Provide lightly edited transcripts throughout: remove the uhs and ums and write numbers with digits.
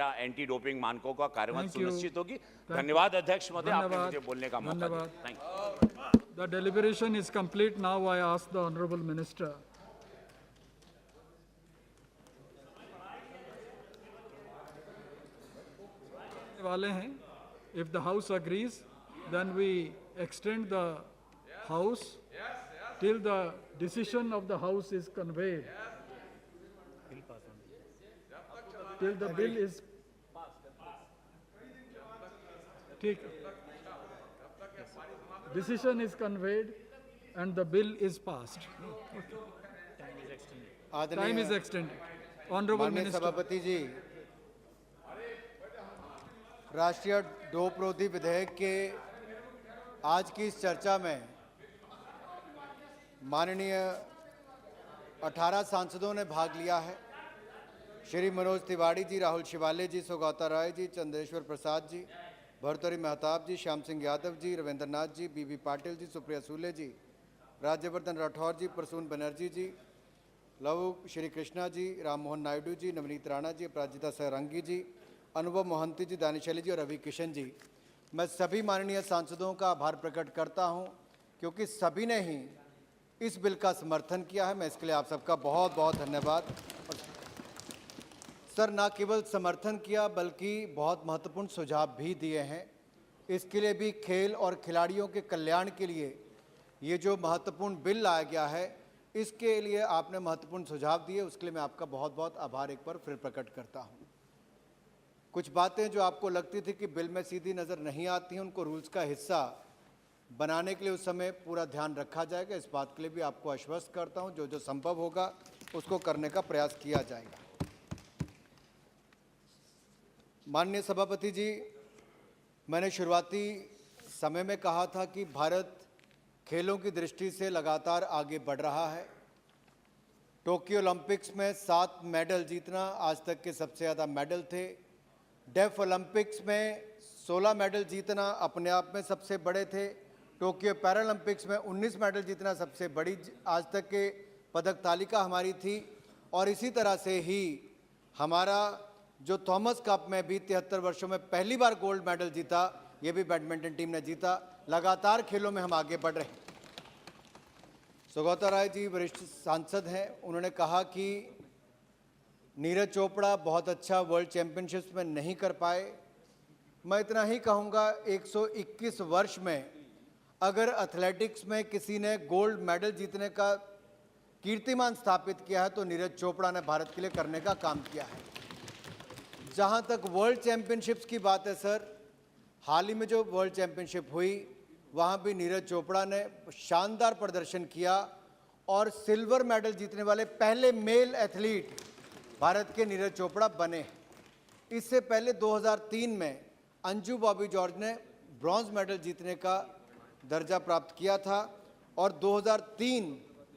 Anti doping मानकों का कार्रवाई Thank you. सुनिश्चित होगी। धन्यवाद अध्यक्ष महोदय, आपने धन्यवाद। मुझे बोलने का मौका दिया। धन्यवाद। Thank you. The deliberation is complete. Now I ask the Honorable Minister. वाले हैं, if the House agrees, then we extend the House till the decision of the House is conveyed. Till the bill is ठीक decision is conveyed and the bill is passed. Time is extended. Honorable माननीय Minister. सभापति जी, राष्ट्रीय डोपरोधी विधेयक के आज की इस चर्चा में माननीय 18 सांसदों ने भाग लिया है। श्री मनोज तिवारी जी, राहुल शिवाले जी, सौगौता राय जी, चंद्रेश्वर प्रसाद जी, भर्तृहरि मेहताब जी, श्याम सिंह यादव जी, रविंद्र नाथ जी, बीबी पाटिल जी, सुप्रिया सूले जी, राज्यवर्धन राठौर जी, प्रसून बनर्जी जी, लव श्री कृष्णा जी, राम मोहन नायडू जी, नवनीत राणा जी, अपराजिता सरंगी जी, अनुभव मोहंती जी, दानिश अली जी और रवि किशन जी। मैं सभी माननीय सांसदों का आभार प्रकट करता हूं क्योंकि सभी ने ही इस बिल का समर्थन किया है। मैं इसके लिए आप सबका बहुत बहुत धन्यवाद। सर, ना केवल समर्थन किया बल्कि बहुत महत्वपूर्ण सुझाव भी दिए हैं। इसके लिए भी खेल और खिलाड़ियों के कल्याण के लिए ये जो महत्वपूर्ण बिल लाया गया है, इसके लिए आपने महत्वपूर्ण सुझाव दिए, उसके लिए मैं आपका बहुत बहुत आभार एक बार फिर प्रकट करता हूं। कुछ बातें जो आपको लगती थी कि बिल में सीधी नज़र नहीं आती हैं, उनको रूल्स का हिस्सा बनाने के लिए उस समय पूरा ध्यान रखा जाएगा। इस बात के लिए भी आपको आश्वस्त करता हूं, जो जो संभव होगा उसको करने का प्रयास किया जाएगा। माननीय सभापति जी, मैंने शुरुआती समय में कहा था कि भारत खेलों की दृष्टि से लगातार आगे बढ़ रहा है। टोक्यो ओलंपिक्स में 7 मेडल जीतना आज तक के सबसे ज़्यादा मेडल थे। डेफ ओलंपिक्स में 16 मेडल जीतना अपने आप में सबसे बड़े थे। टोक्यो पैरालंपिक्स में 19 मेडल जीतना सबसे बड़ी आज तक के पदक तालिका हमारी थी। और इसी तरह से ही हमारा जो थॉमस कप में भी 73 वर्षों में पहली बार गोल्ड मेडल जीता, ये भी बैडमिंटन टीम ने जीता। लगातार खेलों में हम आगे बढ़ रहे हैं। सौगौता राय जी वरिष्ठ सांसद हैं, उन्होंने कहा कि नीरज चोपड़ा बहुत अच्छा वर्ल्ड चैंपियनशिप्स में नहीं कर पाए। मैं इतना ही कहूँगा, 121 वर्ष में अगर एथलेटिक्स में किसी ने गोल्ड मेडल जीतने का कीर्तिमान स्थापित किया है तो नीरज चोपड़ा ने भारत के लिए करने का काम किया है। जहाँ तक वर्ल्ड चैंपियनशिप्स की बात है सर, हाल ही में जो वर्ल्ड चैंपियनशिप हुई वहाँ भी नीरज चोपड़ा ने शानदार प्रदर्शन किया और सिल्वर मेडल जीतने वाले पहले मेल एथलीट भारत के नीरज चोपड़ा बने। इससे पहले 2003 में अंजू बॉबी जॉर्ज ने ब्रॉन्ज मेडल जीतने का दर्जा प्राप्त किया था और 2003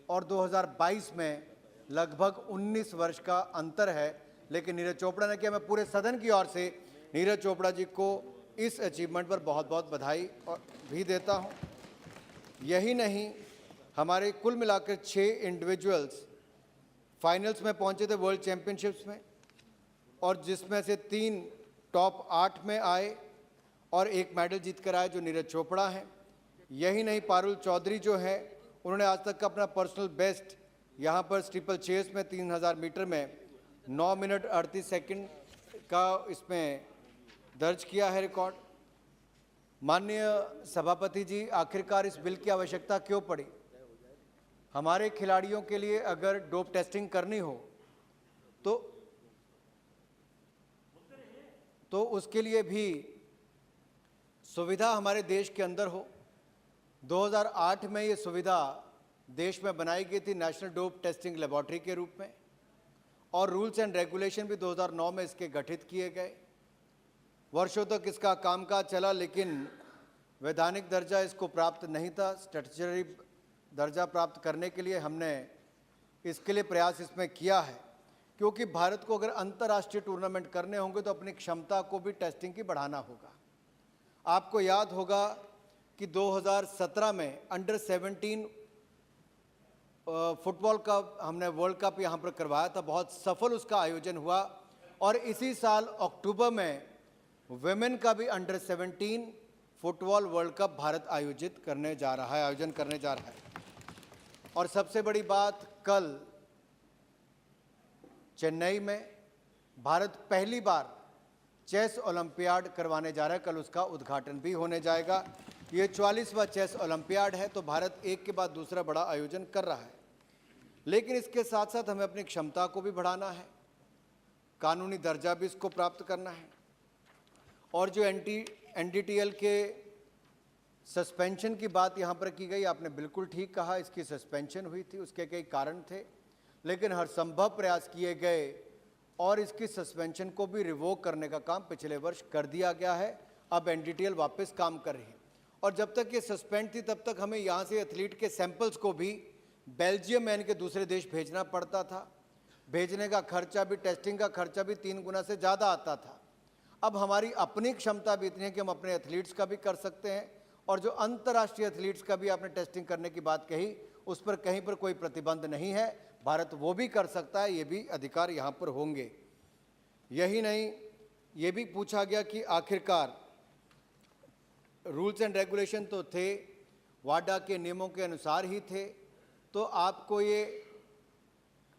और 2022 में लगभग 19 वर्ष का अंतर है, लेकिन नीरज चोपड़ा ने किया। मैं पूरे सदन की ओर से नीरज चोपड़ा जी को इस अचीवमेंट पर बहुत बहुत बधाई और भी देता हूं। यही नहीं, हमारे कुल मिलाकर 6 इंडिविजुअल्स फाइनल्स में पहुंचे थे वर्ल्ड चैंपियनशिप्स में, और जिसमें से 3 टॉप 8 में आए और 1 मेडल जीत कर आए जो नीरज चोपड़ा हैं। यही नहीं, पारुल चौधरी जो है, उन्होंने आज तक का अपना पर्सनल बेस्ट यहाँ पर स्टीपल चेस में 3000 मीटर में 9 मिनट 38 सेकंड का इसमें दर्ज किया है रिकॉर्ड। माननीय सभापति जी, आखिरकार इस बिल की आवश्यकता क्यों पड़ी? हमारे खिलाड़ियों के लिए अगर डोप टेस्टिंग करनी हो तो उसके लिए भी सुविधा हमारे देश के अंदर हो। 2008 में ये सुविधा देश में बनाई गई थी नेशनल डोप टेस्टिंग लेबोरेटरी के रूप में, और रूल्स एंड रेगुलेशन भी 2009 में इसके गठित किए गए। वर्षों तक इसका कामकाज चला, लेकिन वैधानिक दर्जा इसको प्राप्त नहीं था। स्टैट्यूटरी दर्जा प्राप्त करने के लिए हमने इसके लिए प्रयास इसमें किया है, क्योंकि भारत को अगर अंतर्राष्ट्रीय टूर्नामेंट करने होंगे तो अपनी क्षमता को भी टेस्टिंग की बढ़ाना होगा। आपको याद होगा कि 2017 में अंडर 17 फुटबॉल का हमने वर्ल्ड कप यहाँ पर करवाया था। बहुत सफल उसका आयोजन हुआ और इसी साल अक्टूबर में वुमेन का भी under 17 football world cup Bharat आयोजन करने जा रहा है। और सबसे बड़ी बात, कल चेन्नई में भारत पहली बार चेस ओलंपियाड करवाने जा रहा है। कल उसका उद्घाटन भी होने जाएगा। ये 44वां चेस ओलंपियाड है, तो भारत एक के बाद दूसरा बड़ा आयोजन कर रहा है। लेकिन इसके साथ साथ हमें अपनी क्षमता को भी बढ़ाना है, कानूनी दर्जा भी इसको प्राप्त करना है। और जो NDTL के सस्पेंशन की बात यहाँ पर की गई, आपने बिल्कुल ठीक कहा, इसकी सस्पेंशन हुई थी, उसके कई कारण थे, लेकिन हर संभव प्रयास किए गए और इसकी सस्पेंशन को भी रिवोक करने का काम पिछले वर्ष कर दिया गया है। अब NDTL वापस काम कर रही है। और जब तक ये सस्पेंड थी तब तक हमें यहाँ से एथलीट के सैंपल्स को भी बेल्जियम यानी कि दूसरे देश भेजना पड़ता था। भेजने का खर्चा भी, टेस्टिंग का खर्चा भी 3 गुना से ज़्यादा आता था। अब हमारी अपनी क्षमता भी इतनी है कि हम अपने एथलीट्स का भी कर सकते हैं, और जो अंतर्राष्ट्रीय एथलीट्स का भी आपने टेस्टिंग करने की बात कही, उस पर कहीं पर कोई प्रतिबंध नहीं है। भारत वो भी कर सकता है, ये भी अधिकार यहाँ पर होंगे। यही नहीं, ये भी पूछा गया कि आखिरकार रूल्स एंड रेगुलेशन तो थे, वाडा के नियमों के अनुसार ही थे, तो आपको ये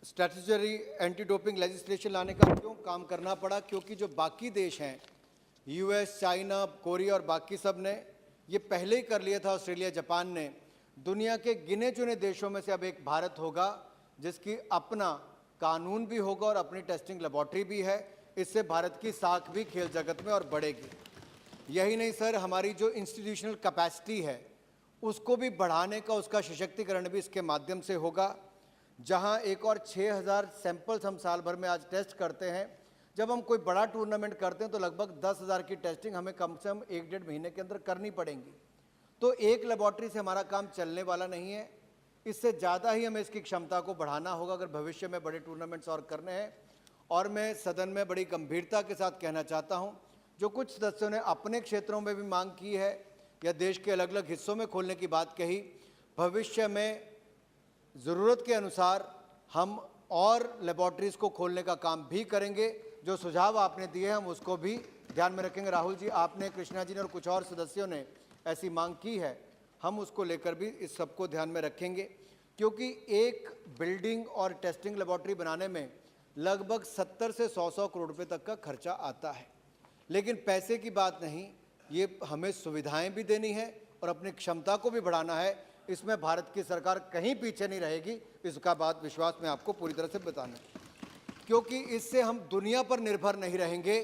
स्टैट्यूटरी एंटी डोपिंग लेजिस्लेशन लाने का क्यों काम करना पड़ा? क्योंकि जो बाकी देश हैं, US, चाइना, कोरिया और बाकी सब ने ये पहले ही कर लिया था। ऑस्ट्रेलिया, जापान ने। दुनिया के गिने चुने देशों में से अब एक भारत होगा जिसकी अपना कानून भी होगा और अपनी टेस्टिंग लेबॉर्ट्री भी है। इससे भारत की साख भी खेल जगत में और बढ़ेगी। यही नहीं सर, हमारी जो इंस्टीट्यूशनल कैपेसिटी है उसको भी बढ़ाने का, उसका सशक्तिकरण भी इसके माध्यम से होगा। जहां एक और 6000 सैंपल्स हम साल भर में आज टेस्ट करते हैं, जब हम कोई बड़ा टूर्नामेंट करते हैं तो लगभग 10,000 की टेस्टिंग हमें कम से कम 1-1.5 महीने के अंदर करनी पड़ेंगी। तो एक लेबॉर्ट्री से हमारा काम चलने वाला नहीं है। इससे ज़्यादा ही हमें इसकी क्षमता को बढ़ाना होगा अगर भविष्य में बड़े टूर्नामेंट्स और करने हैं। और मैं सदन में बड़ी गंभीरता के साथ कहना चाहता हूं, जो कुछ सदस्यों ने अपने क्षेत्रों में भी मांग की है या देश के अलग अलग हिस्सों में खोलने की बात कही, भविष्य में ज़रूरत के अनुसार हम और लेबॉर्ट्रीज़ को खोलने का काम भी करेंगे। जो सुझाव आपने दिए हैं हम उसको भी ध्यान में रखेंगे। राहुल जी, आपने, कृष्णा जी ने और कुछ और सदस्यों ने ऐसी मांग की है, हम उसको लेकर भी इस सबको ध्यान में रखेंगे। क्योंकि एक बिल्डिंग और टेस्टिंग लेबॉर्ट्री बनाने में लगभग 70 से 100 करोड़ रुपए तक का खर्चा आता है। लेकिन पैसे की बात नहीं, ये हमें सुविधाएं भी देनी है और अपनी क्षमता को भी बढ़ाना है। इसमें भारत की सरकार कहीं पीछे नहीं रहेगी, इसका बात विश्वास में आपको पूरी तरह से बताना है। क्योंकि इससे हम दुनिया पर निर्भर नहीं रहेंगे।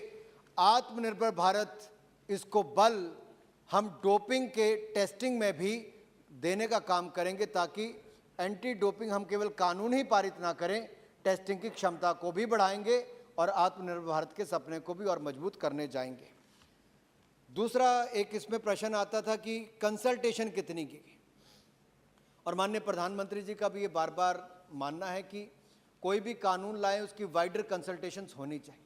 आत्मनिर्भर भारत, इसको बल हम डोपिंग के टेस्टिंग में भी देने का काम करेंगे, ताकि एंटी डोपिंग हम केवल कानून ही पारित ना करें, टेस्टिंग की क्षमता को भी बढ़ाएंगे और आत्मनिर्भर भारत के सपने को भी और मजबूत करने जाएंगे। दूसरा एक इसमें प्रश्न आता था कि कंसल्टेशन कितनी की, और माननीय प्रधानमंत्री जी का भी ये बार बार मानना है कि कोई भी कानून लाएं उसकी वाइडर कंसल्टेशंस होनी चाहिए।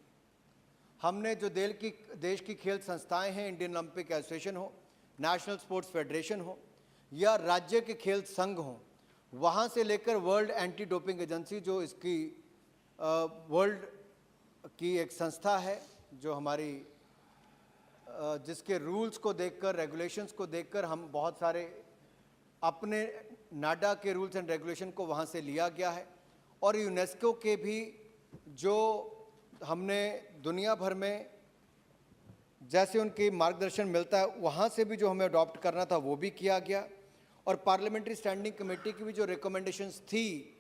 हमने जो देश की खेल संस्थाएं हैं, इंडियन ओलंपिक एसोसिएशन हो, नेशनल स्पोर्ट्स फेडरेशन हो या राज्य के खेल संघ हो, वहाँ से लेकर वर्ल्ड एंटी डोपिंग एजेंसी, जो इसकी वर्ल्ड की एक संस्था है, जो हमारी जिसके रूल्स को देखकर, रेगुलेशंस को देखकर हम बहुत सारे अपने नाडा के रूल्स एंड रेगुलेशन को वहाँ से लिया गया है। और यूनेस्को के भी जो हमने दुनिया भर में जैसे उनकी मार्गदर्शन मिलता है, वहाँ से भी जो हमें अडॉप्ट करना था वो भी किया गया। और पार्लियामेंट्री स्टैंडिंग कमेटी की भी जो रिकमेंडेशंस थी,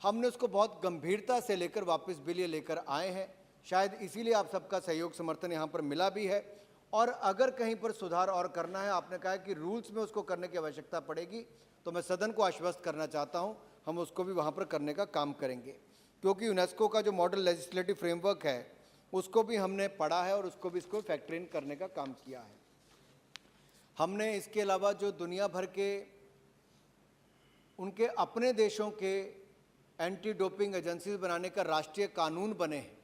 हमने उसको बहुत गंभीरता से लेकर वापस बिल लेकर आए हैं। शायद इसीलिए आप सबका सहयोग समर्थन यहाँ पर मिला भी है। और अगर कहीं पर सुधार और करना है, आपने कहा कि रूल्स में उसको करने की आवश्यकता पड़ेगी, तो मैं सदन को आश्वस्त करना चाहता हूँ, हम उसको भी वहाँ पर करने का काम करेंगे। क्योंकि यूनेस्को का जो मॉडल लेजिस्लेटिव फ्रेमवर्क है उसको भी हमने पढ़ा है और उसको भी इसको फैक्टर इन करने का काम किया है। हमने इसके अलावा जो दुनिया भर के उनके अपने देशों के एंटी डोपिंग एजेंसीज बनाने का राष्ट्रीय कानून बने हैं,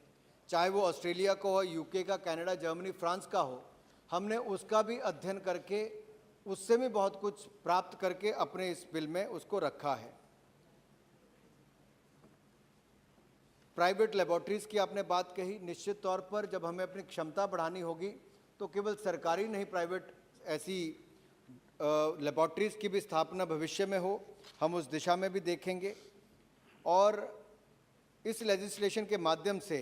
चाहे वो ऑस्ट्रेलिया का हो, यूके का, कनाडा, जर्मनी, फ्रांस का हो, हमने उसका भी अध्ययन करके उससे भी बहुत कुछ प्राप्त करके अपने इस बिल में उसको रखा है। प्राइवेट लेबोरेटरीज़ की आपने बात कही, निश्चित तौर पर जब हमें अपनी क्षमता बढ़ानी होगी तो केवल सरकारी नहीं, प्राइवेट ऐसी लेबोरेटरीज़ की भी स्थापना भविष्य में हो, हम उस दिशा में भी देखेंगे। और इस लेजिस्लेशन के माध्यम से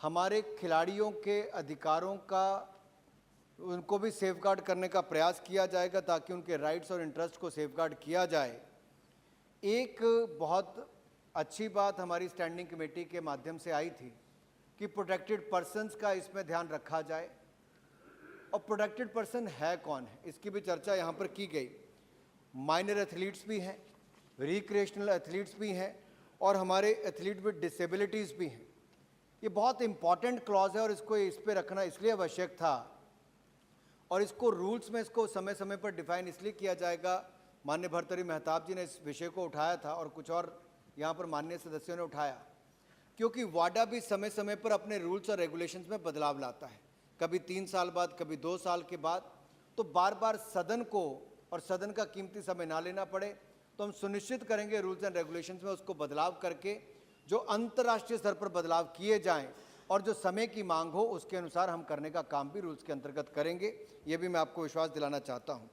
हमारे खिलाड़ियों के अधिकारों का, उनको भी सेफगार्ड करने का प्रयास किया जाएगा ताकि उनके राइट्स और इंटरेस्ट को सेफगार्ड किया जाए। एक बहुत अच्छी बात हमारी स्टैंडिंग कमेटी के माध्यम से आई थी कि प्रोटेक्टेड पर्सन्स का इसमें ध्यान रखा जाए। और प्रोटेक्टेड पर्सन है कौन है, इसकी भी चर्चा यहाँ पर की गई। माइनर एथलीट्स भी हैं, रिक्रिएशनल एथलीट्स भी हैं और हमारे एथलीट विद डिसेबिलिटीज़ भी हैं। ये बहुत इंपॉर्टेंट क्लॉज है और इसको इस पे रखना इसलिए आवश्यक था और इसको रूल्स में इसको समय समय पर डिफाइन इसलिए किया जाएगा। माननीय भर्तृहरि मेहताब जी ने इस विषय को उठाया था और कुछ और यहाँ पर माननीय सदस्यों ने उठाया, क्योंकि वाडा भी समय समय पर अपने रूल्स और रेगुलेशंस में बदलाव लाता है, कभी 3 साल बाद, कभी 2 साल के बाद। तो बार बार सदन को और सदन का कीमती समय ना लेना पड़े, तो हम सुनिश्चित करेंगे रूल्स एंड रेगुलेशंस में उसको बदलाव करके जो अंतर्राष्ट्रीय स्तर पर बदलाव किए जाएं और जो समय की मांग हो उसके अनुसार हम करने का काम भी रूल्स के अंतर्गत करेंगे। ये भी मैं आपको विश्वास दिलाना चाहता हूं।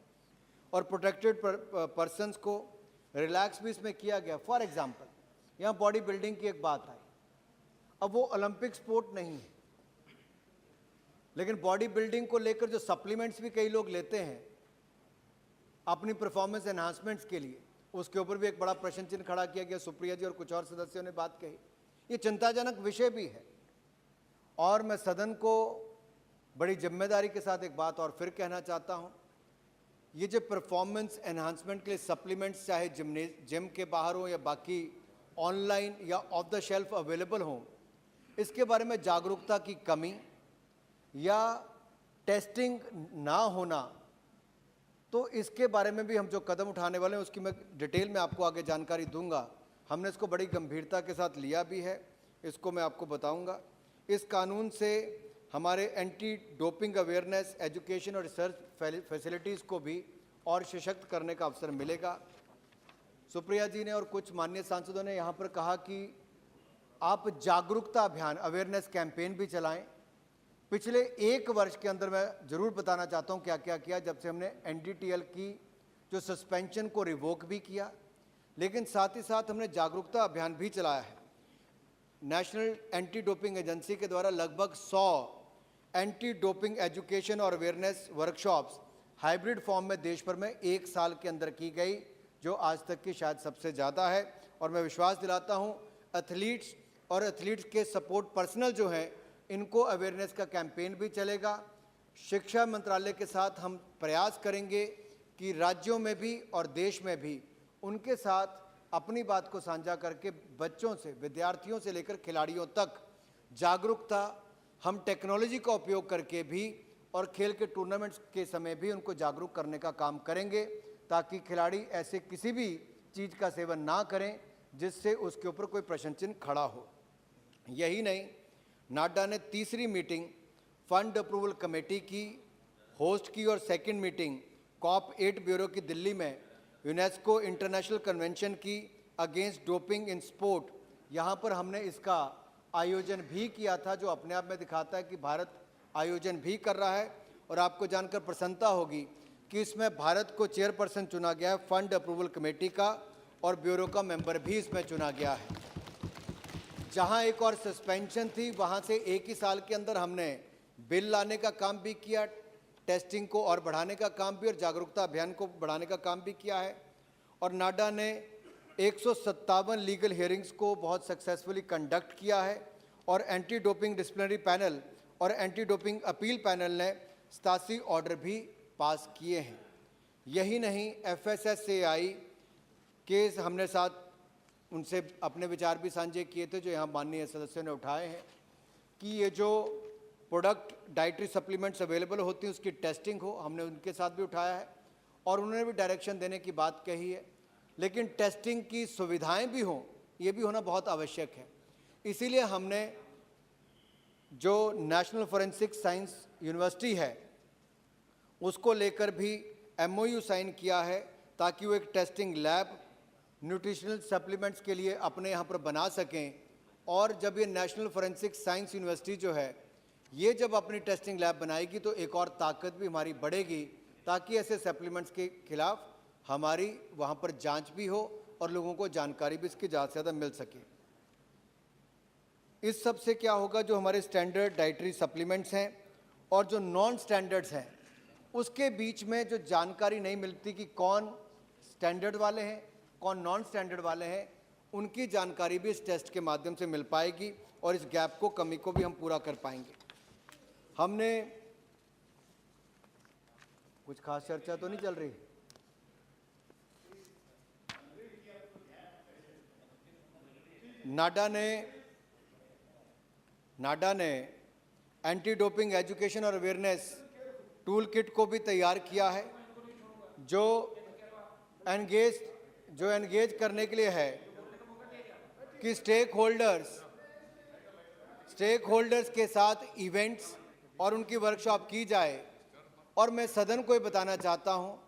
और प्रोटेक्टेड पर्सन्स को रिलैक्स भी इसमें किया गया। फॉर एग्जांपल, यहाँ बॉडी बिल्डिंग की एक बात आई। अब वो ओलंपिक स्पोर्ट नहीं है, लेकिन बॉडी बिल्डिंग को लेकर जो सप्लीमेंट्स भी कई लोग लेते हैं अपनी परफॉर्मेंस एनहांसमेंट्स के लिए, उसके ऊपर भी एक बड़ा प्रश्न चिन्ह खड़ा किया गया। सुप्रिया जी और कुछ और सदस्यों ने बात कही। ये चिंताजनक विषय भी है और मैं सदन को बड़ी जिम्मेदारी के साथ एक बात और फिर कहना चाहता हूं। ये जो परफॉर्मेंस एनहांसमेंट के लिए सप्लीमेंट्स चाहे जिम के बाहर हो या बाकी ऑनलाइन या ऑफ द शेल्फ अवेलेबल हों, इसके बारे में जागरूकता की कमी या टेस्टिंग ना होना, तो इसके बारे में भी हम जो कदम उठाने वाले हैं उसकी मैं डिटेल में आपको आगे जानकारी दूंगा। हमने इसको बड़ी गंभीरता के साथ लिया भी है, इसको मैं आपको बताऊंगा। इस कानून से हमारे एंटी डोपिंग अवेयरनेस, एजुकेशन और रिसर्च फैसिलिटीज़ को भी और सशक्त करने का अवसर मिलेगा। सुप्रिया जी ने और कुछ माननीय सांसदों ने यहाँ पर कहा कि आप जागरूकता अभियान, अवेयरनेस कैंपेन भी चलाएं। पिछले 1 वर्ष के अंदर मैं ज़रूर बताना चाहता हूँ क्या क्या किया। जब से हमने NDTL की जो सस्पेंशन को रिवोक भी किया, लेकिन साथ ही साथ हमने जागरूकता अभियान भी चलाया है। नेशनल एंटी डोपिंग एजेंसी के द्वारा लगभग 100 एंटी डोपिंग एजुकेशन और अवेयरनेस वर्कशॉप्स हाइब्रिड फॉर्म में देश भर में 1 साल के अंदर की गई, जो आज तक की शायद सबसे ज़्यादा है। और मैं विश्वास दिलाता हूँ एथलीट्स और एथलीट्स के सपोर्ट पर्सनल जो हैं, इनको अवेयरनेस का कैंपेन भी चलेगा। शिक्षा मंत्रालय के साथ हम प्रयास करेंगे कि राज्यों में भी और देश में भी उनके साथ अपनी बात को साझा करके बच्चों से, विद्यार्थियों से लेकर खिलाड़ियों तक जागरूकता हम टेक्नोलॉजी का उपयोग करके भी और खेल के टूर्नामेंट्स के समय भी उनको जागरूक करने का काम करेंगे, ताकि खिलाड़ी ऐसे किसी भी चीज़ का सेवन ना करें जिससे उसके ऊपर कोई प्रश्न चिन्ह खड़ा हो। यही नहीं, नाडा ने 3री मीटिंग फंड अप्रूवल कमेटी की होस्ट की और 2nd मीटिंग COP8 ब्यूरो की दिल्ली में यूनेस्को इंटरनेशनल कन्वेंशन की अगेंस्ट डोपिंग इन स्पोर्ट, यहाँ पर हमने इसका आयोजन भी किया था, जो अपने आप में दिखाता है कि भारत आयोजन भी कर रहा है। और आपको जानकर प्रसन्नता होगी कि इसमें भारत को चेयरपर्सन चुना गया है फंड अप्रूवल कमेटी का, और ब्यूरो का मेंबर भी इसमें चुना गया है। जहां एक और सस्पेंशन थी, वहां से 1 ही साल के अंदर हमने बिल लाने का काम भी किया, टेस्टिंग को और बढ़ाने का काम भी और जागरूकता अभियान को बढ़ाने का काम भी किया है। और नाडा ने 157 लीगल हियरिंग्स को बहुत सक्सेसफुली कंडक्ट किया है और एंटी डोपिंग डिसिप्लिनरी पैनल और एंटी डोपिंग अपील पैनल ने 87 ऑर्डर भी पास किए हैं। यही नहीं, FSSAI के हमने साथ उनसे अपने विचार भी साझे किए थे, जो यहाँ माननीय सदस्यों ने उठाए हैं, कि ये जो प्रोडक्ट डाइटरी सप्लीमेंट्स अवेलेबल होती हैं उसकी टेस्टिंग हो, हमने उनके साथ भी उठाया है और उन्होंने भी डायरेक्शन देने की बात कही है। लेकिन टेस्टिंग की सुविधाएं भी हों, ये भी होना बहुत आवश्यक है। इसीलिए हमने जो नेशनल फॉरेंसिक साइंस यूनिवर्सिटी है उसको लेकर भी MOU साइन किया है, ताकि वो एक टेस्टिंग लैब न्यूट्रिशनल सप्लीमेंट्स के लिए अपने यहाँ पर बना सकें और जब ये नेशनल फॉरेंसिक साइंस यूनिवर्सिटी जो है ये जब अपनी टेस्टिंग लैब बनाएगी तो एक और ताकत भी हमारी बढ़ेगी, ताकि ऐसे सप्लीमेंट्स के खिलाफ हमारी वहाँ पर जांच भी हो और लोगों को जानकारी भी इसकी ज़्यादा से ज़्यादा मिल सके। इस सब से क्या होगा, जो हमारे स्टैंडर्ड डाइटरी सप्लीमेंट्स हैं और जो नॉन स्टैंडर्ड्स हैं उसके बीच में जो जानकारी नहीं मिलती कि कौन स्टैंडर्ड वाले हैं कौन नॉन स्टैंडर्ड वाले हैं, उनकी जानकारी भी इस टेस्ट के माध्यम से मिल पाएगी और इस गैप को, कमी को भी हम पूरा कर पाएंगे। हमने कुछ खास चर्चा तो नहीं चल रही? नाडा ने एंटी डोपिंग एजुकेशन और अवेयरनेस टूल किट को भी तैयार किया है, जो एंगेज करने के लिए है कि स्टेक होल्डर्स के साथ इवेंट्स और उनकी वर्कशॉप की जाए। और मैं सदन को ये बताना चाहता हूँ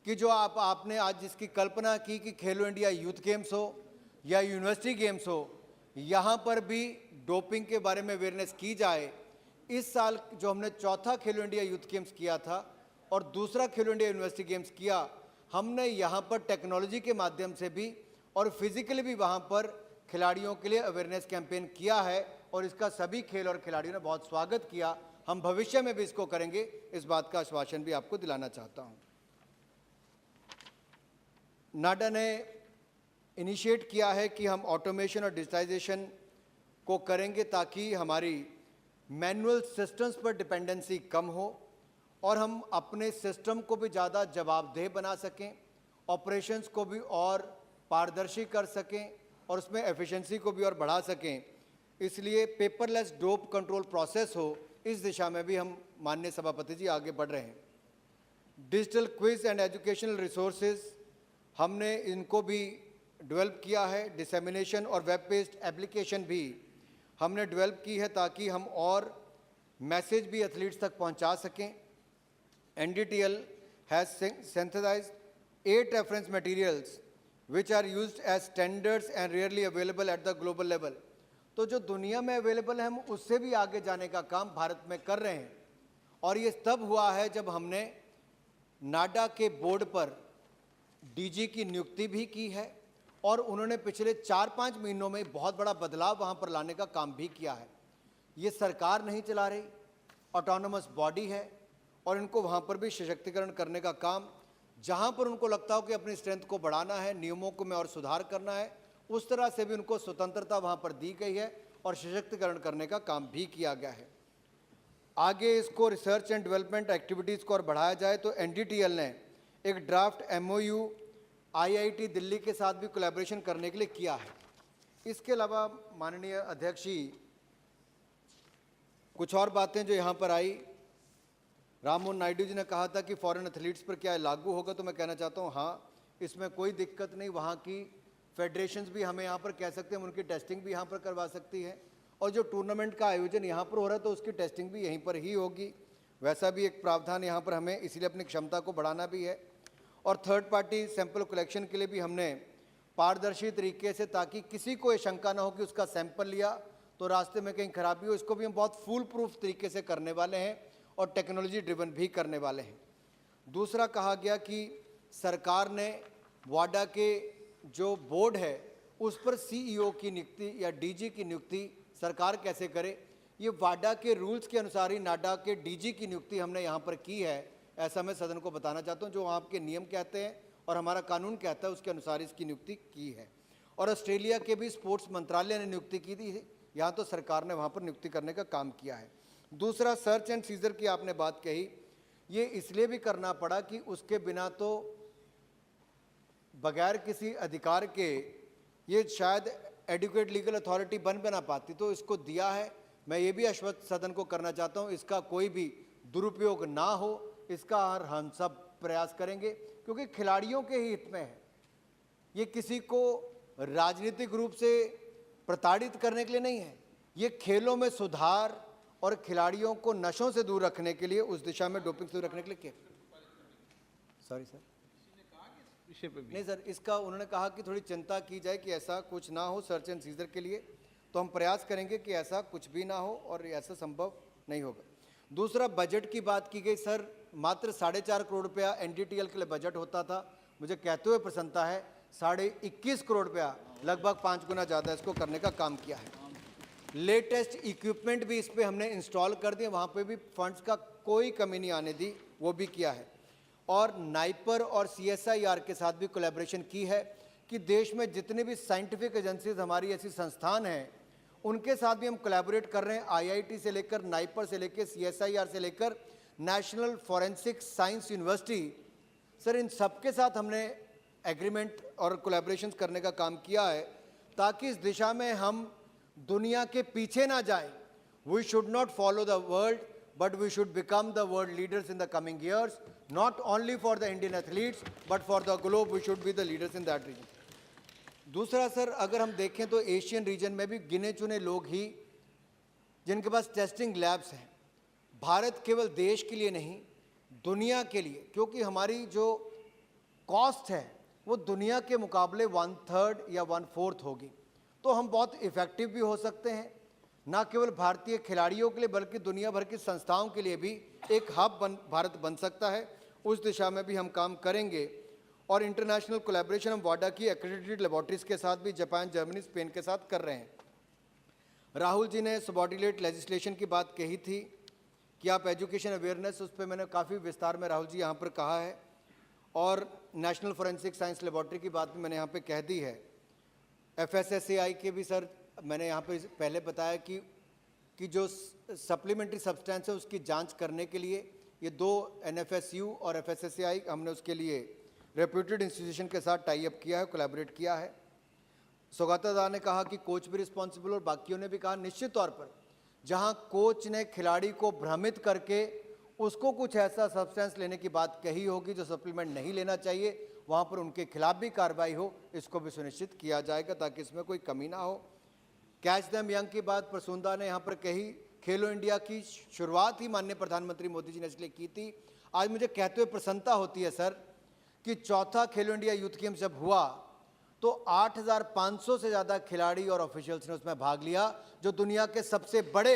कि जो आपने आज जिसकी कल्पना की कि खेलो इंडिया यूथ गेम्स हो या यूनिवर्सिटी गेम्स हो, यहाँ पर भी डोपिंग के बारे में अवेयरनेस की जाए। इस साल जो हमने चौथा खेलो इंडिया यूथ गेम्स किया था और दूसरा खेलो इंडिया यूनिवर्सिटी गेम्स किया, हमने यहाँ पर टेक्नोलॉजी के माध्यम से भी और फिजिकली भी वहाँ पर खिलाड़ियों के लिए अवेयरनेस कैंपेन किया है और इसका सभी खेल और खिलाड़ियों ने बहुत स्वागत किया। हम भविष्य में भी इसको करेंगे, इस बात का आश्वासन भी आपको दिलाना चाहता हूँ। नाडा ने इनिशिएट किया है कि हम ऑटोमेशन और डिजिटाइजेशन को करेंगे ताकि हमारी मैनुअल सिस्टम्स पर डिपेंडेंसी कम हो और हम अपने सिस्टम को भी ज़्यादा जवाबदेह बना सकें, ऑपरेशंस को भी और पारदर्शी कर सकें और उसमें एफिशिएंसी को भी और बढ़ा सकें। इसलिए पेपरलेस डोप कंट्रोल प्रोसेस हो, इस दिशा में भी हम माननीय सभापति जी आगे बढ़ रहे हैं। Digital quiz and educational resources हमने इनको भी डेवलप किया है। डिसेमिनेशन और वेब बेस्ड एप्लीकेशन भी हमने डेवलप की है ताकि हम और मैसेज भी एथलीट्स तक पहुंचा सकें। NDTL has synthesized 8 reference materials which are used as standards and rarely available at the global level। तो जो दुनिया में अवेलेबल है हम उससे भी आगे जाने का काम भारत में कर रहे हैं और ये तब हुआ है जब हमने नाडा के बोर्ड पर DG की नियुक्ति भी की है और उन्होंने पिछले 4-5 महीनों में बहुत बड़ा बदलाव वहाँ पर लाने का काम भी किया है। ये सरकार नहीं चला रही, ऑटोनोमस बॉडी है और इनको वहाँ पर भी सशक्तिकरण करने का काम, जहाँ पर उनको लगता हो कि अपनी स्ट्रेंथ को बढ़ाना है, नियमों को में और सुधार करना है, उस तरह से भी उनको स्वतंत्रता वहाँ पर दी गई है और सशक्तिकरण करने का काम भी किया गया है। आगे इसको रिसर्च एंड डेवलपमेंट एक्टिविटीज़ को और बढ़ाया जाए तो NDTL ने एक ड्राफ्ट MOU IIT दिल्ली के साथ भी कोलैबोरेशन करने के लिए किया है। इसके अलावा माननीय अध्यक्ष जी, कुछ और बातें जो यहाँ पर आई, राममोहन नायडू जी ने कहा था कि फॉरेन एथलीट्स पर क्या लागू होगा, तो मैं कहना चाहता हूँ हाँ, इसमें कोई दिक्कत नहीं। वहाँ की फेडरेशंस भी हमें यहाँ पर कह सकते हैं, उनकी टेस्टिंग भी यहाँ पर करवा सकती है और जो टूर्नामेंट का आयोजन यहाँ पर हो रहा है तो उसकी टेस्टिंग भी यहीं पर ही होगी। वैसा भी एक प्रावधान यहाँ पर हमें इसलिए अपनी क्षमता को बढ़ाना भी है। और थर्ड पार्टी सैंपल कलेक्शन के लिए भी हमने पारदर्शी तरीके से, ताकि किसी को ये शंका ना हो कि उसका सैंपल लिया तो रास्ते में कहीं खराबी हो, इसको भी हम बहुत फुल प्रूफ तरीके से करने वाले हैं और टेक्नोलॉजी ड्रिवन भी करने वाले हैं। दूसरा कहा गया कि सरकार ने वाडा के जो बोर्ड है उस पर CEO की नियुक्ति या DG की नियुक्ति सरकार कैसे करे, ये वाडा के रूल्स के अनुसार ही नाडा के DG की नियुक्ति हमने यहाँ पर की है, ऐसा मैं सदन को बताना चाहता हूँ। जो आपके नियम कहते हैं और हमारा कानून कहता है उसके अनुसार इसकी नियुक्ति की है। और ऑस्ट्रेलिया के भी स्पोर्ट्स मंत्रालय ने नियुक्ति की थी, यहाँ तो सरकार ने वहाँ पर नियुक्ति करने का काम किया है। दूसरा, सर्च एंड सीजर की आपने बात कही, ये इसलिए भी करना पड़ा कि उसके बिना तो बगैर किसी अधिकार के ये शायद एडुकेट लीगल अथॉरिटी बन ना पाती, तो इसको दिया है। मैं ये भी आश्वस्त सदन को करना चाहता हूँ इसका कोई भी दुरुपयोग ना हो, इसका हम सब प्रयास करेंगे क्योंकि खिलाड़ियों के ही हित में है। ये किसी को राजनीतिक रूप से प्रताड़ित करने के लिए नहीं है, ये खेलों में सुधार और खिलाड़ियों को नशों से दूर रखने के लिए, उस दिशा में डोपिंग से दूर रखने के लिए किया। सॉरी सर, नहीं सर, इसका उन्होंने कहा कि थोड़ी चिंता की जाए कि ऐसा कुछ ना हो सर्च एंड सीजर के लिए, तो हम प्रयास करेंगे कि ऐसा कुछ भी ना हो और ऐसा संभव नहीं होगा। दूसरा, बजट की बात की गई। सर, मात्र 4.5 करोड़ रुपया एनडीटीएल के लिए बजट होता था। मुझे कहते हुए प्रसन्नता है 21.5 करोड़ रुपया, लगभग 5 गुना ज़्यादा इसको करने का काम किया है। लेटेस्ट इक्विपमेंट भी इस पे हमने इंस्टॉल कर दिए, वहाँ पे भी फंड्स का कोई कमी नहीं आने दी, वो भी किया है। और नाइपर और CSIR के साथ भी कोलैबोरेशन की है कि देश में जितने भी साइंटिफिक एजेंसीज हमारी ऐसी संस्थान हैं उनके साथ भी हम कोलैबोरेट कर रहे हैं। IIT से लेकर, नाइपर से लेकर, CSIR से लेकर national forensic science university, sir इन सबके साथ हमने एग्रीमेंट और कोलैबोरेशन करने का काम किया है ताकि इस दिशा में हम दुनिया के पीछे ना जाएं। We should not follow the world but we should become the world leaders in the coming years, not only for the Indian athletes but for the globe we should be the leaders in that region. दूसरा sir, अगर हम देखें तो Asian region में भी गिने चुने लोग ही जिनके पास टेस्टिंग लैब्स हैं। भारत केवल देश के लिए नहीं, दुनिया के लिए, क्योंकि हमारी जो कॉस्ट है वो दुनिया के मुकाबले 1/3 या 1/4 होगी, तो हम बहुत इफ़ेक्टिव भी हो सकते हैं। ना केवल भारतीय खिलाड़ियों के लिए बल्कि दुनिया भर की संस्थाओं के लिए भी एक हब भारत बन सकता है। उस दिशा में भी हम काम करेंगे। और इंटरनेशनल कोलैबोरेशन हम वाडा की एक्रेडिटेड लेबॉर्ट्रीज के साथ भी जापान, जर्मनी, स्पेन के साथ कर रहे हैं। राहुल जी ने सबॉर्डिनेट लेजिस्लेशन की बात कही थी कि आप एजुकेशन अवेयरनेस, उस पर मैंने काफ़ी विस्तार में राहुल जी यहाँ पर कहा है। और नेशनल फॉरेंसिक साइंस लेबॉर्ट्री की बात भी मैंने यहाँ पे कह दी है। FSSAI के भी सर मैंने यहाँ पे पहले बताया कि जो सप्लीमेंट्री सब्सटेंस है उसकी जांच करने के लिए ये 2 NFSU और FSSAI हमने उसके लिए रेप्यूटेड इंस्टीट्यूशन के साथ टाई अप किया है, कोलैबोरेट किया है। सौगता ने कहा कि कोच भी रिस्पॉन्सिबल, और बाकियों ने भी कहा निश्चित तौर पर जहाँ कोच ने खिलाड़ी को भ्रमित करके उसको कुछ ऐसा सब्सटेंस लेने की बात कही होगी जो सप्लीमेंट नहीं लेना चाहिए, वहाँ पर उनके खिलाफ भी कार्रवाई हो, इसको भी सुनिश्चित किया जाएगा ताकि इसमें कोई कमी ना हो। कैच देम यंग की बात प्रसूंदा ने यहाँ पर कही। खेलो इंडिया की शुरुआत ही माननीय प्रधानमंत्री मोदी जी ने इसलिए की थी। आज मुझे कहते हुए प्रसन्नता होती है सर कि चौथा खेलो इंडिया यूथ गेम्स जब हुआ तो 8,500 से ज़्यादा खिलाड़ी और ऑफिशियल्स ने उसमें भाग लिया, जो दुनिया के सबसे बड़े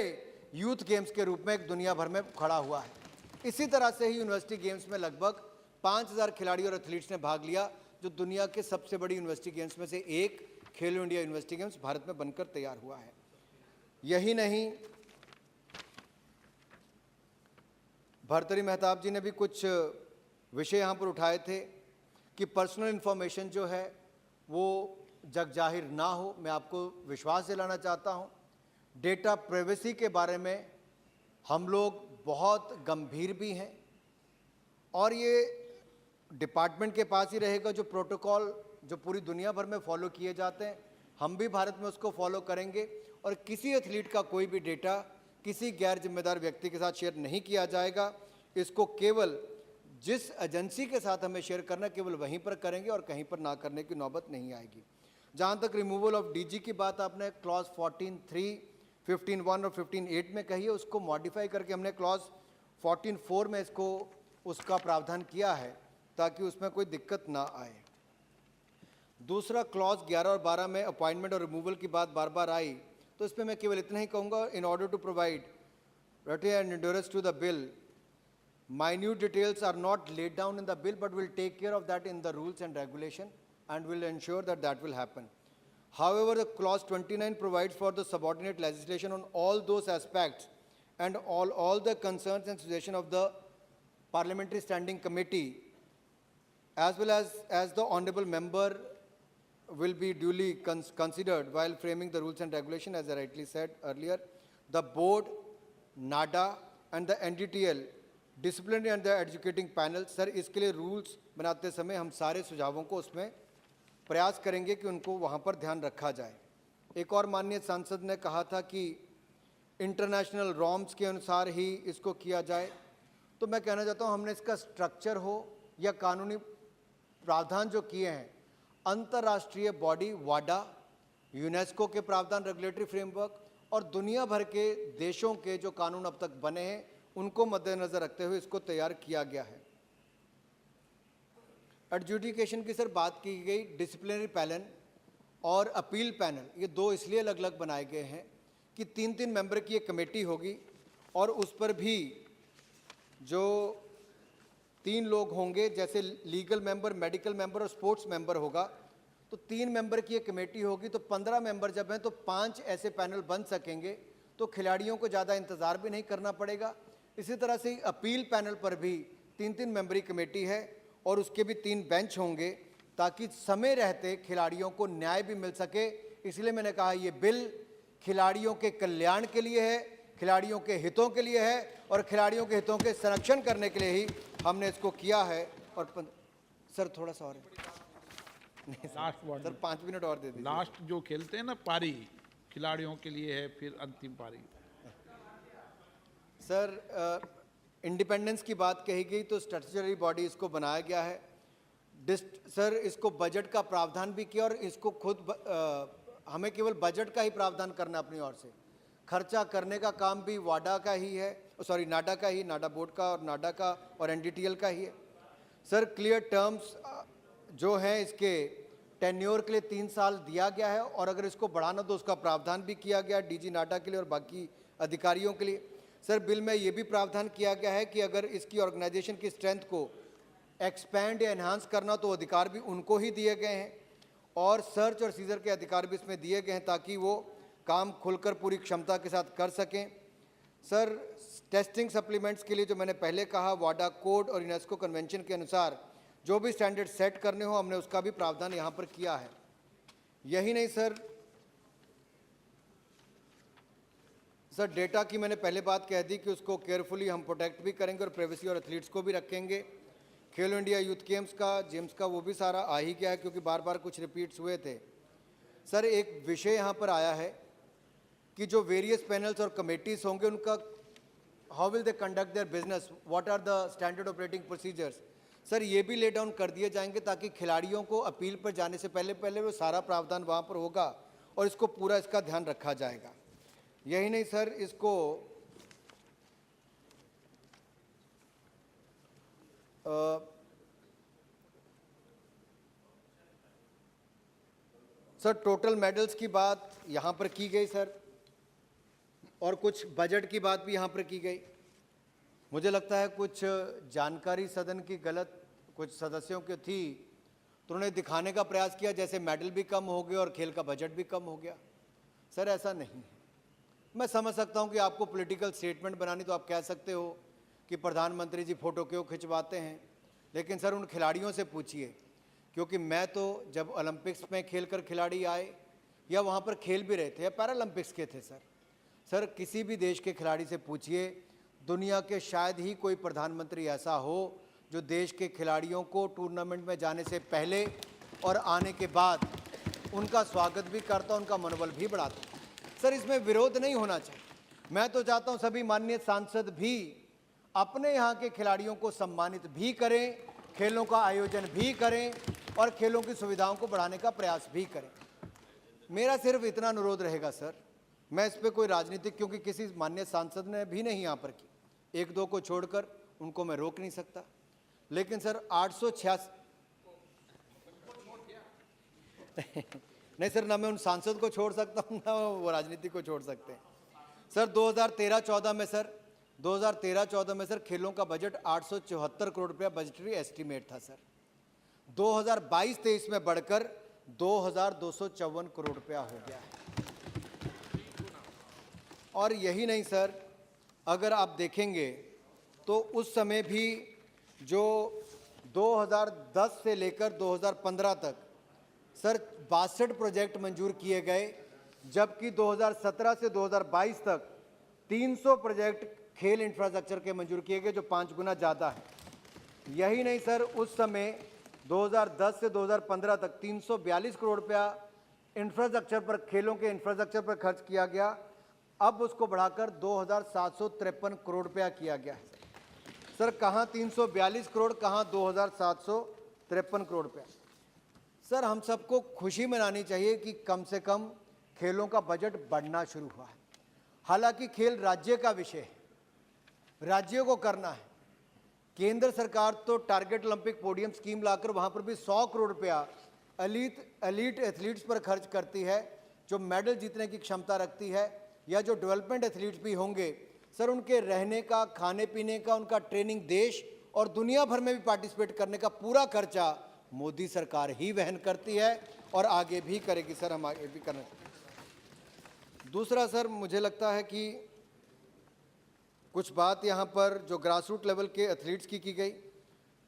यूथ गेम्स के रूप में एक दुनिया भर में खड़ा हुआ है। इसी तरह से ही यूनिवर्सिटी गेम्स में लगभग 5,000 खिलाड़ी और एथलीट्स ने भाग लिया, जो दुनिया के सबसे बड़ी यूनिवर्सिटी गेम्स में से एक खेलो इंडिया यूनिवर्सिटी गेम्स भारत में बनकर तैयार हुआ है। यही नहीं, भर्तृहरि मेहताब जी ने भी कुछ विषय यहाँ पर उठाए थे कि पर्सनल इन्फॉर्मेशन जो है वो जग जाहिर ना हो। मैं आपको विश्वास दिलाना चाहता हूँ, डेटा प्राइवेसी के बारे में हम लोग बहुत गंभीर भी हैं और ये डिपार्टमेंट के पास ही रहेगा। जो प्रोटोकॉल जो पूरी दुनिया भर में फॉलो किए जाते हैं, हम भी भारत में उसको फॉलो करेंगे और किसी एथलीट का कोई भी डेटा किसी गैर जिम्मेदार व्यक्ति के साथ शेयर नहीं किया जाएगा। इसको केवल जिस एजेंसी के साथ हमें शेयर करना केवल वहीं पर करेंगे और कहीं पर ना करने की नौबत नहीं आएगी। जहाँ तक रिमूवल ऑफ DG की बात आपने क्लॉज 14(3), 15(1) और 15(8) में कही है, उसको मॉडिफाई करके हमने क्लॉज 14(4) में इसको उसका प्रावधान किया है ताकि उसमें कोई दिक्कत ना आए। दूसरा, क्लॉज 11 और 12 में अपॉइंटमेंट और रिमूवल की बात बार बार आई, तो इस पर मैं केवल इतना ही कहूँगा, in order to provide rate and endurance to the bill, minute details are not laid down in the bill, but will take care of that in the rules and regulation and will ensure that that will happen. However, the clause 29 provides for the subordinate legislation on all those aspects and all the concerns and suggestions of the parliamentary standing committee, as well as the honorable member will be duly considered while framing the rules and regulation. As I rightly said earlier, the board, NADA and the NDTL, disciplinary and the educating panel, sir इसके लिए rules बनाते समय हम सारे सुझावों को उसमें प्रयास करेंगे कि उनको वहाँ पर ध्यान रखा जाए। एक और माननीय सांसद ने कहा था कि इंटरनेशनल नॉर्म्स के अनुसार ही इसको किया जाए, तो मैं कहना चाहता हूँ हमने इसका स्ट्रक्चर हो या कानूनी प्रावधान जो किए हैं, अंतर्राष्ट्रीय बॉडी वाडा, यूनेस्को के प्रावधान, रेगुलेटरी फ्रेमवर्क और दुनिया भर के देशों के जो कानून अब तक बने हैं उनको मद्देनजर रखते हुए इसको तैयार किया गया है। एडजुडिकेशन की सर बात की गई, डिसिप्लिनरी पैनल और अपील पैनल, ये दो इसलिए अलग अलग बनाए गए हैं कि 3-3 मेंबर की एक कमेटी होगी और उस पर भी जो 3 लोग होंगे, जैसे लीगल मेंबर, मेडिकल मेंबर और स्पोर्ट्स मेंबर होगा, तो 3 मेंबर की एक कमेटी होगी, तो 15 मेंबर जब हैं तो 5 ऐसे पैनल बन सकेंगे, तो खिलाड़ियों को ज़्यादा इंतज़ार भी नहीं करना पड़ेगा। इसी तरह से अपील पैनल पर भी 3-3 मेंबरी कमेटी है और उसके भी 3 बेंच होंगे, ताकि समय रहते खिलाड़ियों को न्याय भी मिल सके। इसलिए मैंने कहा ये बिल खिलाड़ियों के कल्याण के लिए है, खिलाड़ियों के हितों के लिए है और खिलाड़ियों के हितों के संरक्षण करने के लिए ही हमने इसको किया है। और सर थोड़ा सा और नहीं सर 5 मिनट और दे दीजिए। लास्ट जो खेलते हैं ना पारी, खिलाड़ियों के लिए है, फिर अंतिम पारी। सर इंडिपेंडेंस की बात कही गई तो स्टैट्यूटरी बॉडी इसको बनाया गया है। सर इसको बजट का प्रावधान भी किया और इसको खुद हमें केवल बजट का ही प्रावधान करना अपनी ओर से, खर्चा करने का काम भी वाडा का ही है, सॉरी नाडा का ही, नाडा बोर्ड का और नाडा का और एनडीटीएल का ही है। सर क्लियर टर्म्स जो है इसके टेन्योर के लिए 3 साल दिया गया है और अगर इसको बढ़ाना तो उसका प्रावधान भी किया गया डीजी नाडा के लिए और बाकी अधिकारियों के लिए। सर बिल में ये भी प्रावधान किया गया है कि अगर इसकी ऑर्गेनाइजेशन की स्ट्रेंथ को एक्सपैंड या एनहांस करना तो अधिकार भी उनको ही दिए गए हैं और सर्च और सीजर के अधिकार भी इसमें दिए गए हैं ताकि वो काम खुलकर पूरी क्षमता के साथ कर सकें। सर टेस्टिंग सप्लीमेंट्स के लिए जो मैंने पहले कहा, वाडा कोड और यूनेस्को कन्वेंशन के अनुसार जो भी स्टैंडर्ड सेट करने हो, हमने उसका भी प्रावधान यहाँ पर किया है। यही नहीं सर डेटा की मैंने पहले बात कह दी कि उसको केयरफुली हम प्रोटेक्ट भी करेंगे और प्राइवेसी और एथलीट्स को भी रखेंगे। खेलो इंडिया यूथ गेम्स का वो भी सारा आ ही गया है क्योंकि बार बार कुछ रिपीट्स हुए थे। सर एक विषय यहाँ पर आया है कि जो वेरियस पैनल्स और कमेटीज होंगे उनका how will they conduct their business, what are the standard operating procedures. Sir ये भी ले डाउन कर दिए जाएंगे ताकि खिलाड़ियों को अपील पर जाने से पहले वो सारा प्रावधान वहाँ पर होगा और इसको पूरा इसका ध्यान रखा जाएगा। यही नहीं सर, इसको सर टोटल मेडल्स की बात यहाँ पर की गई सर और कुछ बजट की बात भी यहाँ पर की गई। मुझे लगता है कुछ जानकारी सदन की गलत कुछ सदस्यों की थी तो उन्होंने दिखाने का प्रयास किया जैसे मेडल भी कम हो गए और खेल का बजट भी कम हो गया। सर ऐसा नहीं है। मैं समझ सकता हूँ कि आपको पॉलिटिकल स्टेटमेंट बनानी तो आप कह सकते हो कि प्रधानमंत्री जी फ़ोटो क्यों खिंचवाते हैं, लेकिन सर उन खिलाड़ियों से पूछिए, क्योंकि मैं तो जब ओलंपिक्स में खेलकर खिलाड़ी आए या वहाँ पर खेल भी रहे थे या पैरालंपिक्स के थे सर किसी भी देश के खिलाड़ी से पूछिए, दुनिया के शायद ही कोई प्रधानमंत्री ऐसा हो जो देश के खिलाड़ियों को टूर्नामेंट में जाने से पहले और आने के बाद उनका स्वागत भी करता, उनका मनोबल भी बढ़ाता। सर इसमें विरोध नहीं होना चाहिए। मैं तो चाहता हूं सभी माननीय सांसद भी अपने यहाँ के खिलाड़ियों को सम्मानित भी करें, खेलों का आयोजन भी करें और खेलों की सुविधाओं को बढ़ाने का प्रयास भी करें। मेरा सिर्फ इतना अनुरोध रहेगा सर, मैं इस पर कोई राजनीतिक, क्योंकि किसी माननीय सांसद ने भी नहीं यहाँ पर की, 1-2 को छोड़कर उनको मैं रोक नहीं सकता, लेकिन सर 886 नहीं सर, ना मैं उन सांसद को छोड़ सकता हूँ ना वो राजनीति को छोड़ सकते हैं। सर 2013-14 में सर खेलों का बजट 874 करोड़ रुपया बजटरी एस्टीमेट था सर। 2022-23 में बढ़कर 2254 करोड़ रुपया हो गया है। और यही नहीं सर, अगर आप देखेंगे तो उस समय भी जो 2010 से लेकर 2015 तक सर 62 प्रोजेक्ट मंजूर किए गए, जबकि 2017 से 2022 तक 300 प्रोजेक्ट खेल इंफ्रास्ट्रक्चर के मंजूर किए गए, जो 5 गुना ज़्यादा है। यही नहीं सर, उस समय 2010 से 2015 तक 342 करोड़ रुपया इंफ्रास्ट्रक्चर पर, खेलों के इंफ्रास्ट्रक्चर पर खर्च किया गया, अब उसको बढ़ाकर 2753 करोड़ रुपया किया गया है। सर कहाँ 342 करोड़, कहाँ 2753 करोड़ रुपया। सर हम सबको खुशी मनानी चाहिए कि कम से कम खेलों का बजट बढ़ना शुरू हुआ है। हालांकि खेल राज्य का विषय है, राज्यों को करना है। केंद्र सरकार तो टारगेट ओलंपिक पोडियम स्कीम लाकर वहाँ पर भी 100 करोड़ रुपया एलीट एथलीट्स पर खर्च करती है, जो मेडल जीतने की क्षमता रखती है, या जो डेवलपमेंट एथलीट्स भी होंगे सर, उनके रहने का, खाने पीने का, उनका ट्रेनिंग देश और दुनिया भर में भी पार्टिसिपेट करने का पूरा खर्चा मोदी सरकार ही वहन करती है और आगे भी करेगी सर, हम आगे भी करना। दूसरा सर, मुझे लगता है कि कुछ बात यहाँ पर जो ग्रासरूट लेवल के एथलीट्स की गई,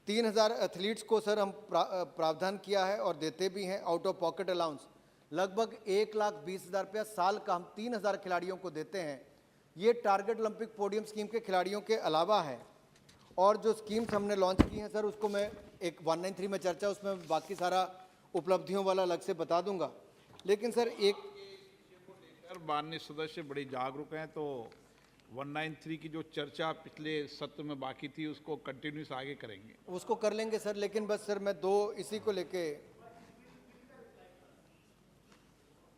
3000 एथलीट्स को सर हम प्रावधान किया है और देते भी हैं आउट ऑफ पॉकेट अलाउंस। लगभग 1,20,000 रुपया साल का हम 3000 खिलाड़ियों को देते हैं। ये टारगेट ओलंपिक पोडियम स्कीम के खिलाड़ियों के अलावा है। और जो स्कीम्स हमने लॉन्च की हैं सर, उसको मैं एक 193 में चर्चा, उसमें बाकी सारा उपलब्धियों वाला अलग से बता दूंगा। लेकिन सर एक माननीय सदस्य बड़े जागरूक हैं, तो 193 की जो चर्चा पिछले सत्र में बाकी थी उसको कंटिन्यूस आगे करेंगे। उसको कर लेंगे सर, लेकिन बस सर मैं दो इसी को लेके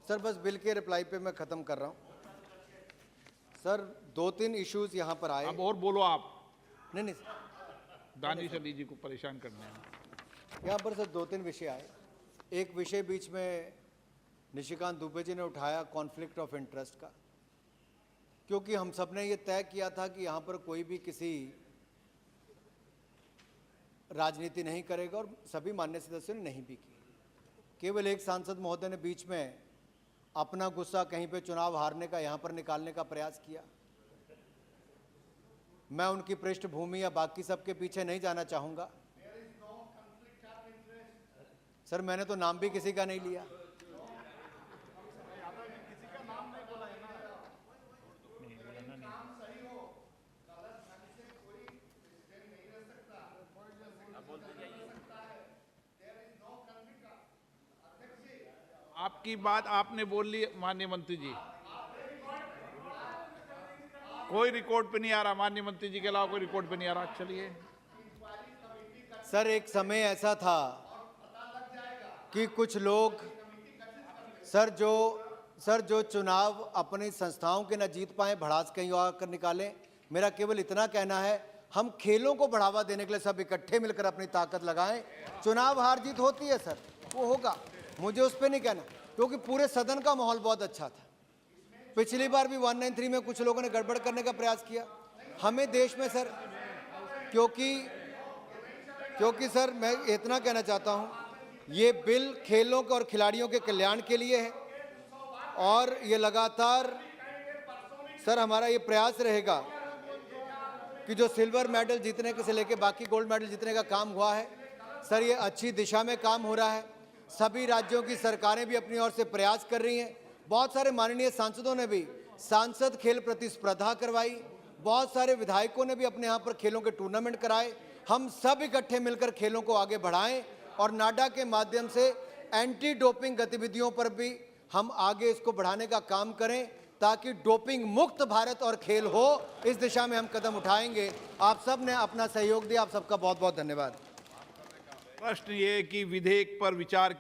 सर बस बिल के रिप्लाई पे मैं ख़त्म कर रहा हूँ सर। 2-3 इश्यूज यहाँ पर आए। अब और बोलो आप, नहीं सर, दानिश अली जी को परेशान करने हैं। यहाँ पर सर 2-3 विषय आए। एक विषय बीच में निशिकांत दुबे जी ने उठाया कॉन्फ्लिक्ट ऑफ इंटरेस्ट का, क्योंकि हम सब ने ये तय किया था कि यहाँ पर कोई भी किसी राजनीति नहीं करेगा और सभी मान्य सदस्यों ने नहीं भी की। केवल एक सांसद महोदय ने बीच में अपना गुस्सा कहीं पे चुनाव हारने का यहाँ पर निकालने का प्रयास किया। मैं उनकी पृष्ठभूमि या बाकी सबके पीछे नहीं जाना चाहूँगा सर, मैंने तो नाम भी किसी का नहीं लिया। आपकी बात आपने बोल ली माननीय मंत्री जी। कोई रिकॉर्ड पे नहीं आ रहा, माननीय मंत्री जी के अलावा कोई रिकॉर्ड पे नहीं आ रहा। चलिए सर, एक समय ऐसा था कि कुछ लोग सर जो चुनाव अपनी संस्थाओं के न जीत पाए, भड़ास कहीं और कर निकालें। मेरा केवल इतना कहना है, हम खेलों को बढ़ावा देने के लिए सब इकट्ठे मिलकर अपनी ताकत लगाएं। चुनाव हार जीत होती है सर, वो होगा, मुझे उस पर नहीं कहना, क्योंकि पूरे सदन का माहौल बहुत अच्छा था। पिछली बार भी 193 में कुछ लोगों ने गड़बड़ करने का प्रयास किया। हमें देश में सर, क्योंकि सर मैं इतना कहना चाहता हूं, ये बिल खेलों और खिलाड़ियों के कल्याण के लिए है और ये लगातार सर हमारा ये प्रयास रहेगा कि जो सिल्वर मेडल जीतने के से लेकर बाकी गोल्ड मेडल जीतने का काम हुआ है सर, ये अच्छी दिशा में काम हो रहा है। सभी राज्यों की सरकारें भी अपनी ओर से प्रयास कर रही हैं। बहुत सारे माननीय सांसदों ने भी सांसद खेल प्रतिस्पर्धा करवाई, बहुत सारे विधायकों ने भी अपने यहाँ पर खेलों के टूर्नामेंट कराए। हम सब इकट्ठे मिलकर खेलों को आगे बढ़ाएं और नाडा के माध्यम से एंटी डोपिंग गतिविधियों पर भी हम आगे इसको बढ़ाने का काम करें, ताकि डोपिंग मुक्त भारत और खेल हो। इस दिशा में हम कदम उठाएंगे। आप सब ने अपना सहयोग दिया, आप सबका बहुत बहुत धन्यवाद। प्रश्न ये कि विधेयक पर विचार